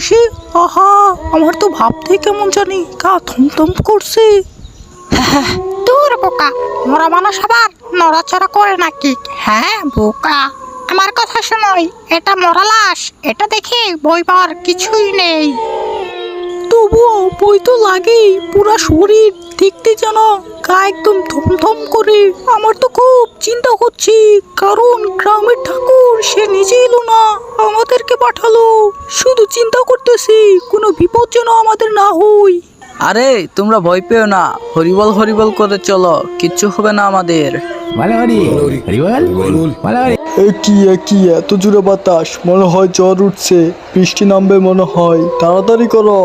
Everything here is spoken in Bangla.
বসে। আহা, আমার তো ভাবতেই কেমন জানি গা থমথম করছে। দূর বোকা, মরা মানুষ আবার নড়াচড়া করে নাকি? হ্যাঁ বোকা, আমার কথা শোনোই, এটা মরা লাশ, এটা দেখে ভয় পাওয়ার কিছুই নেই। তবুও বই তো লাগেই, পুরা শরীর দেখতে যেন গা একদম থমথম করে। আমার তো খুব চিন্তা হচ্ছে, কারণ গ্রামের ঠাকুর সে নিজে এলো না, আমাদেরকে পাঠালো। শুধু চিন্তা করতেছি কোনো বিপদ যেন আমাদের না হয়। আরে তোমরা ভয় পেও না, হরিবল হরিবল করে চলো, কিচ্ছু হবে না আমাদের। কি এত জোরে বাতাস, মনে হয় জ্বর উঠছে, বৃষ্টি নামবে মনে হয়, তাড়াতাড়ি করো।